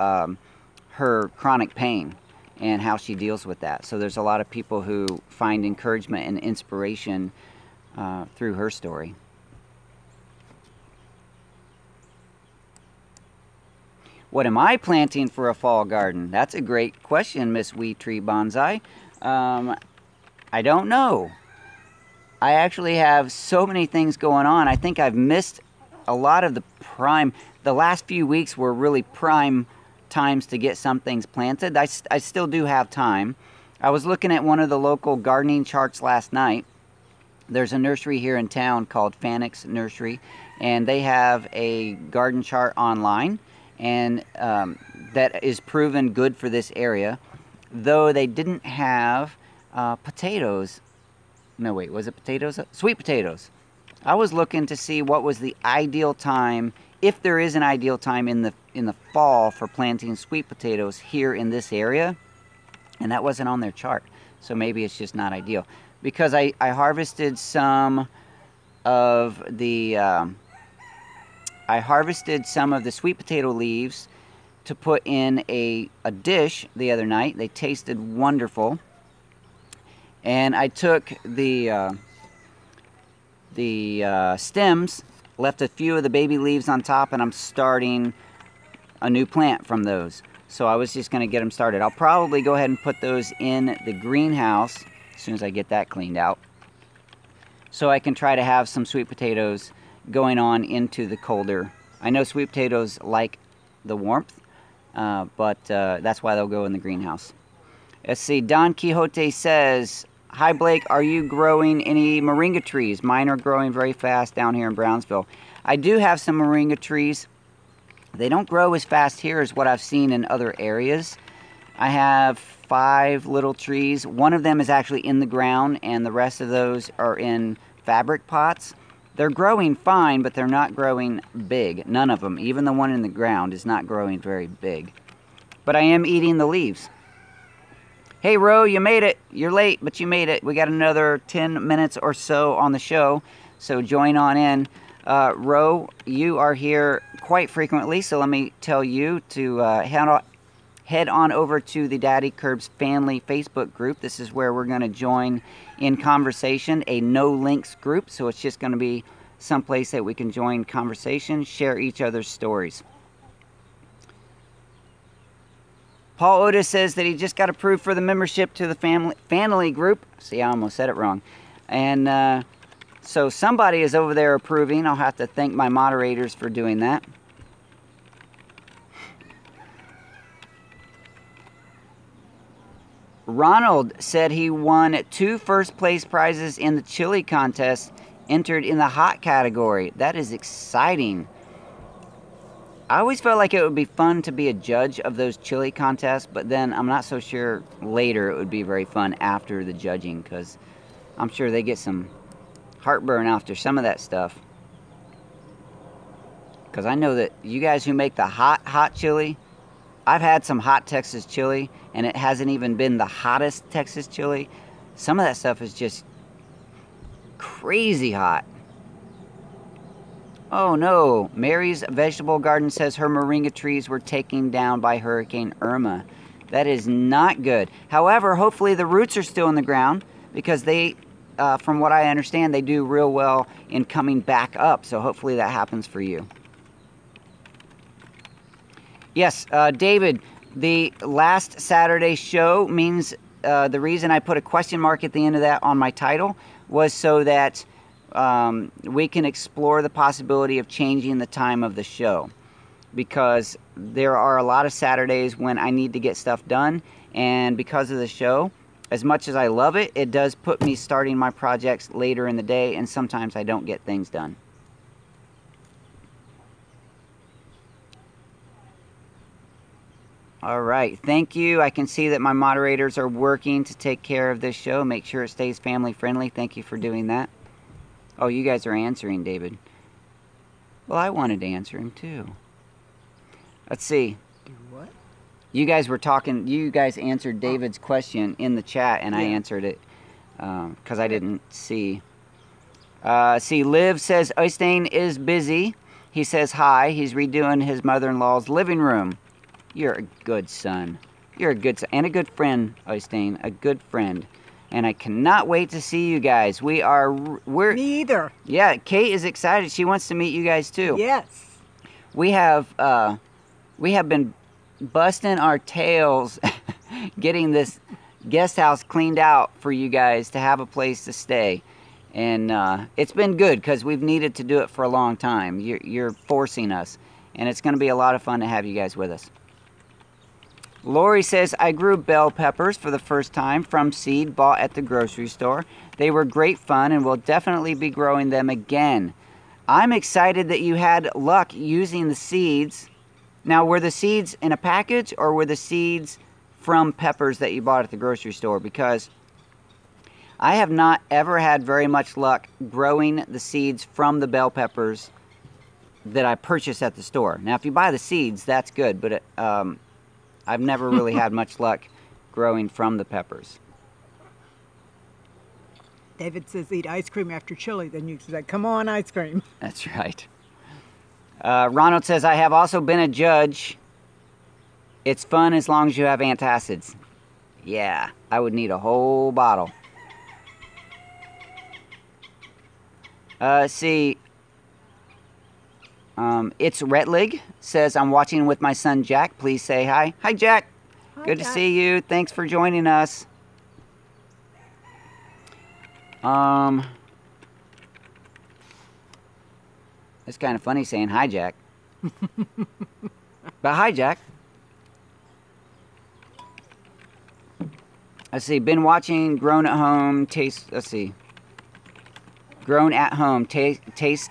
her chronic pain and how she deals with that. So there's a lot of people who find encouragement and inspiration through her story. What am I planting for a fall garden? That's a great question, Miss Wee Tree Bonsai. I don't know. I actually have so many things going on. I think I've missed a lot of the prime. The last few weeks were really prime times to get some things planted. I still do have time. I was looking at one of the local gardening charts last night. There's a nursery here in town called Fanix Nursery, and they have a garden chart online, and that is proven good for this area, though they didn't have potatoes. No, wait, was it potatoes? Sweet potatoes. I was looking to see what was the ideal time, if there is an ideal time in the fall for planting sweet potatoes here in this area, and that wasn't on their chart. So maybe it's just not ideal. Because I harvested some of the sweet potato leaves to put in a dish the other night. They tasted wonderful. And I took the stems, left a few of the baby leaves on top, and I'm starting a new plant from those. So I was just going to get them started. I'll probably go ahead and put those in the greenhouse as soon as I get that cleaned out, so I can try to have some sweet potatoes going on into the colder. I know sweet potatoes like the warmth, but that's why they'll go in the greenhouse. Let's see, Don Quixote says, hi Blake, are you growing any moringa trees? Mine are growing very fast down here in Brownsville. I do have some moringa trees. They don't grow as fast here as what I've seen in other areas. I have 5 little trees. One of them is actually in the ground, and the rest of those are in fabric pots. They're growing fine, but they're not growing big. None of them. Even the one in the ground is not growing very big. But I am eating the leaves. Hey, Ro, you made it. You're late, but you made it. We got another 10 minutes or so on the show, so join on in. Ro, you are here quite frequently, so let me tell you to head on over to the Daddykirbs family Facebook group. This is where we're going to join in conversation, a no links group, so it's just going to be someplace that we can join conversation, share each other's stories. Paul Otis says that he just got approved for the membership to the Fanily group. See, I almost said it wrong. And so somebody is over there approving. I'll have to thank my moderators for doing that. Ronald said he won 2 first place prizes in the chili contest, entered in the hot category. That is exciting. I always felt like it would be fun to be a judge of those chili contests, but then I'm not so sure later it would be very fun after the judging, because I'm sure they get some heartburn after some of that stuff. Because I know that you guys who make the hot chili, I've had some hot Texas chili, and it hasn't even been the hottest Texas chili. Some of that stuff is just crazy hot. Oh no, Mary's vegetable garden says her moringa trees were taken down by Hurricane Irma. That is not good. However, hopefully the roots are still in the ground, because they, from what I understand, they do real well in coming back up. So hopefully that happens for you. Yes, David, the last Saturday show means the reason I put a question mark at the end of that on my title was so that we can explore the possibility of changing the time of the show, because there are a lot of Saturdays when I need to get stuff done, and because of the show, as much as I love it, it does put me starting my projects later in the day, and sometimes I don't get things done. All right, thank you. I can see that my moderators are working to take care of this show, make sure it stays family friendly. Thank you for doing that. Oh, you guys are answering, David. Well, I wanted to answer him too. Let's see. Do what? You guys were talking, you guys answered David's question in the chat, and I answered it because I didn't see. See, Liv says, Øystein is busy. He says hi. He's redoing his mother-in-law's living room. You're a good son. You're a good son. And a good friend, Øystein. A good friend. And I cannot wait to see you guys. We're... Me either. Yeah, Kate is excited. She wants to meet you guys too. Yes. We have been busting our tails getting this guest house cleaned out for you guys to have a place to stay. And it's been good because we've needed to do it for a long time. You're forcing us. And it's going to be a lot of fun to have you guys with us. Lori says, I grew bell peppers for the first time from seed bought at the grocery store. They were great fun and will definitely be growing them again. I'm excited that you had luck using the seeds. Now, were the seeds in a package or were the seeds from peppers that you bought at the grocery store? Because I have not ever had very much luck growing the seeds from the bell peppers that I purchased at the store. Now, if you buy the seeds, that's good, but I've never really had much luck growing from the peppers. David says eat ice cream after chili. Then you say, come on, ice cream. That's right. Ronald says, I have also been a judge. It's fun as long as you have antacids. Yeah, I would need a whole bottle. See, It's Retlig says, I'm watching with my son Jack. Please say hi. Hi, Jack. Hi, Good Jack. to see you. Thanks for joining us. It's kind of funny saying hi, Jack. But hi, Jack. Let's see. Been watching Grown at Home. Let's see. Grown at Home. Taste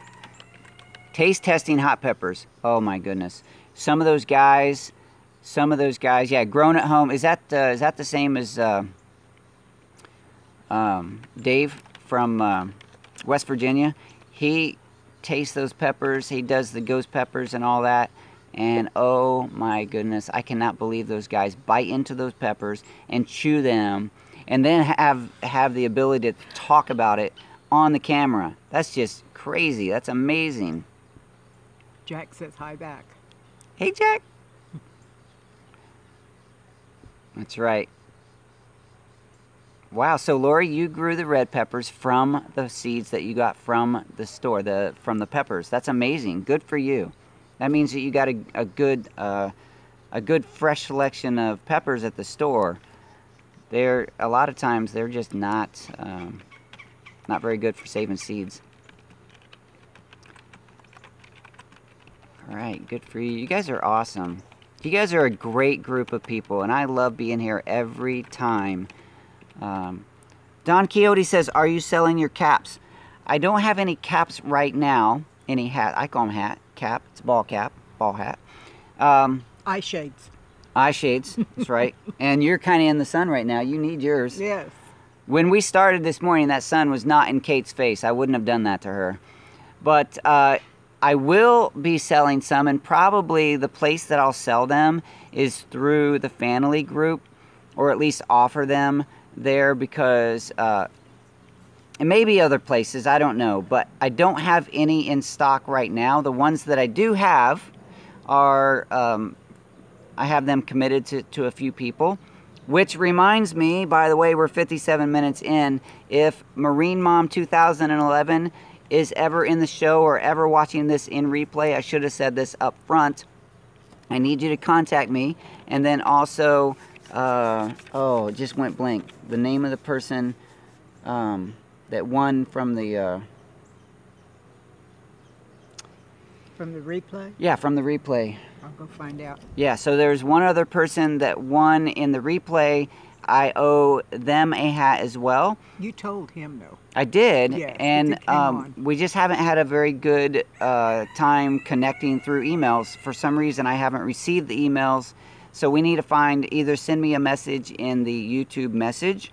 testing hot peppers. Oh my goodness. Some of those guys. Yeah. Grown at Home. Is that the same as Dave from West Virginia? He tastes those peppers. He does the ghost peppers and all that. And oh my goodness, I cannot believe those guys bite into those peppers and chew them and then have the ability to talk about it on the camera. That's just crazy. That's amazing. Jack says hi back. Hey, Jack. That's right. Wow, so Lori, you grew the red peppers from the seeds that you got from the store, from the peppers. That's amazing. Good for you. That means that you got a good fresh selection of peppers at the store. A lot of times they're just not very good for saving seeds. All right, good for you. You guys are awesome. You guys are a great group of people, and I love being here every time. Don Quixote says, "Are you selling your caps?" I don't have any caps right now. Any hat? I call them cap. It's a ball cap, ball hat. Eye shades. Eye shades. That's right. And you're kind of in the sun right now. You need yours. Yes. When we started this morning, that sun was not in Kate's face. I wouldn't have done that to her. But I will be selling some, and probably the place that I'll sell them is through the Fanily group, or at least offer them there, because it may be other places, I don't know, but I don't have any in stock right now. The ones that I do have are, I have them committed to a few people, which reminds me, by the way, we're 57 minutes in. If Marine Mom 2011 is ever in the show or ever watching this in replay, I should have said this up front. I need you to contact me, and then also, oh, it just went blank. The name of the person that won from the... From the replay? Yeah, from the replay. I'll go find out. Yeah, so there's one other person that won in the replay. I owe them a hat as well. You told him, though. I did, Yes, and we just haven't had a very good time connecting through emails. For some reason, I haven't received the emails, so we need to either send me a message in the YouTube message,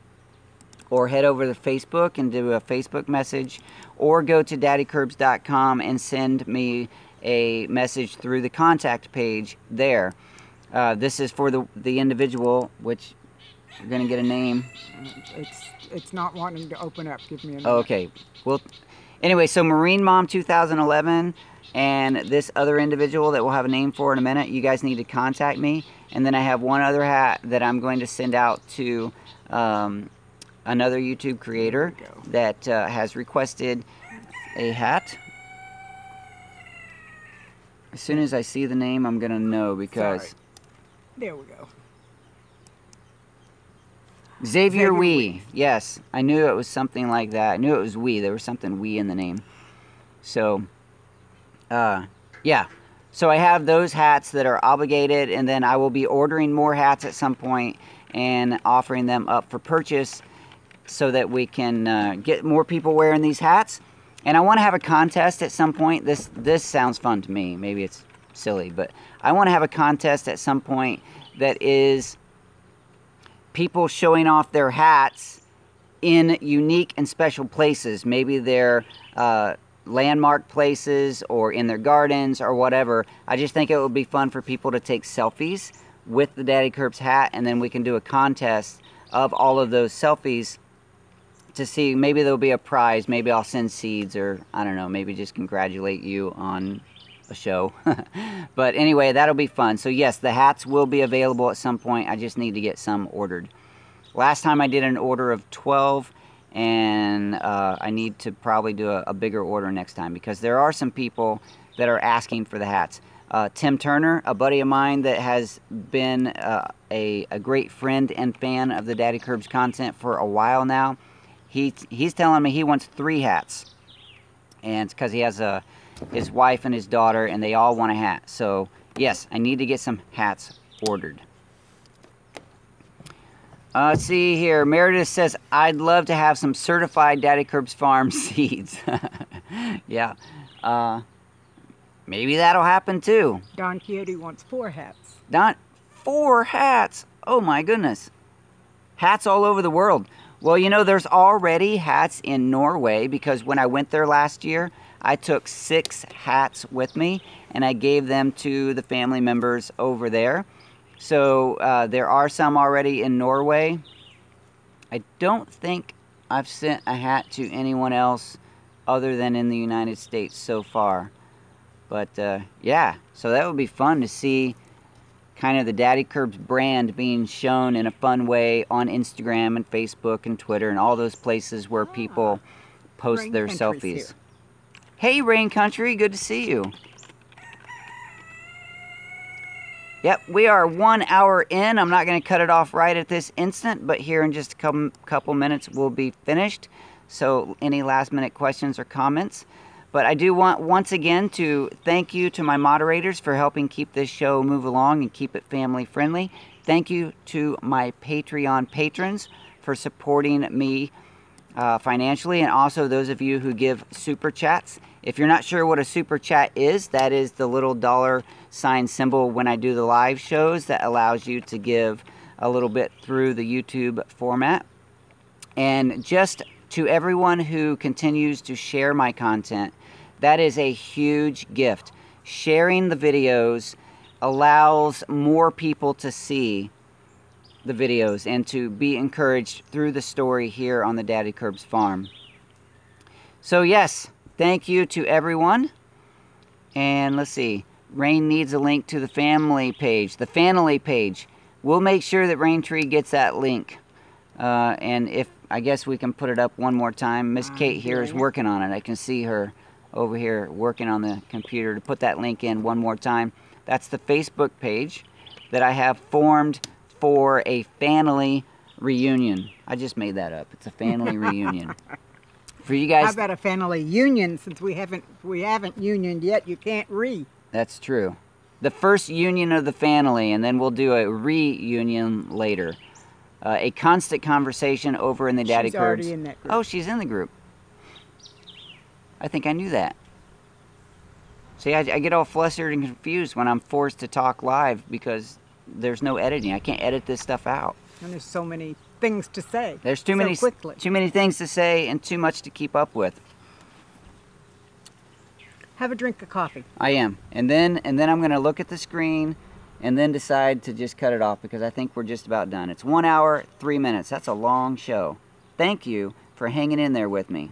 or head over to Facebook and do a Facebook message, or go to daddykirbs.com and send me a message through the contact page there. This is for the individual, which you're going to get a name. It's not wanting to open up. Give me a minute. Okay. Well, anyway, so Marine Mom 2011 and this other individual that we'll have a name for in a minute, you guys need to contact me. And then I have one other hat that I'm going to send out to another YouTube creator that has requested a hat. As soon as I see the name, I'm going to know, because... Sorry. There we go. Xavier Wee. Yes, I knew it was something like that. I knew it was Wee. There was something Wee in the name. So, yeah. So I have those hats that are obligated, and then I will be ordering more hats at some point and offering them up for purchase so that we can get more people wearing these hats. And I want to have a contest at some point. This sounds fun to me. Maybe it's silly, but I want to have a contest at some point that is people showing off their hats in unique and special places. Maybe they're landmark places or in their gardens or whatever. I just think it would be fun for people to take selfies with the Daddykirbs hat, and then we can do a contest of all of those selfies to see. Maybe there'll be a prize. Maybe I'll send seeds, or I don't know, maybe just congratulate you on a show. But anyway, that'll be fun. So yes, the hats will be available at some point. I just need to get some ordered. Last time I did an order of 12, and I need to probably do a bigger order next time, because there are some people that are asking for the hats. Tim Turner, a buddy of mine that has been a great friend and fan of the Daddykirbs content for a while now, he's telling me he wants 3 hats. And it's because he has his wife and his daughter, and they all want a hat. So, yes, I need to get some hats ordered. Let's see here. Meredith says, I'd love to have some certified Daddykirbs Farm seeds. Yeah. Maybe that'll happen too. Don Quixote wants 4 hats. 4 hats? Oh my goodness. Hats all over the world. Well, you know, there's already hats in Norway, because when I went there last year, I took 6 hats with me and I gave them to the family members over there. So there are some already in Norway. I don't think I've sent a hat to anyone else other than in the United States so far. But yeah, so that would be fun to see kind of the Daddykirbs brand being shown in a fun way on Instagram and Facebook and Twitter and all those places where people post Rain their Country's selfies. here. Hey, Rain Country, good to see you. Yep, we are 1 hour in. I'm not going to cut it off right at this instant, but here in just a couple minutes we'll be finished. So any last minute questions or comments? But I do want once again to thank you to my moderators for helping keep this show move along and keep it family friendly. Thank you to my Patreon patrons for supporting me financially, and also those of you who give super chats. If you're not sure what a super chat is, that is the little $ symbol when I do the live shows that allows you to give a little bit through the YouTube format. And just to everyone who continues to share my content, that is a huge gift. Sharing the videos allows more people to see the videos and to be encouraged through the story here on the Daddykirbs farm. So yes, thank you to everyone. And let's see, Rain needs a link to the family page, the Fanily page. We'll make sure that Raintree gets that link. And if I guess we can put it up one more time. Miss Kate here is working on it. I can see her over here working on the computer to put that link in one more time. That's the Facebook page that I have formed for a Fanily reunion. I just made that up. It's a Fanily reunion. For you guys. How about a Fanily union? Since we haven't unioned yet, you can't That's true. The first union of the Fanily, and then we'll do a reunion later. A constant conversation over in the Daddykirbs. She's already in that group. Oh, she's in the group. I think I knew that. See, I get all flustered and confused when I'm forced to talk live because there's no editing. I can't edit this stuff out. And there's so many things to say. There's too many things to say and too much to keep up with. Have a drink of coffee. I am. And then I'm going to look at the screen and then decide to just cut it off because I think we're just about done. It's 1 hour, 3 minutes. That's a long show. Thank you for hanging in there with me.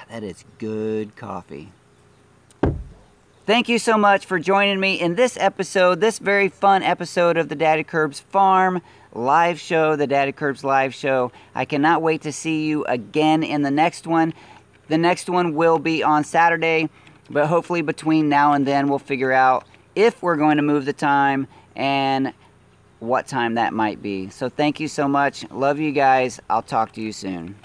That is good coffee. Thank you so much for joining me in this episode, this very fun episode of the Daddykirbs Farm live show, the Daddykirbs live show. I cannot wait to see you again in the next one. The next one will be on Saturday, but hopefully between now and then we'll figure out if we're going to move the time and what time that might be. So thank you so much. Love you guys. I'll talk to you soon.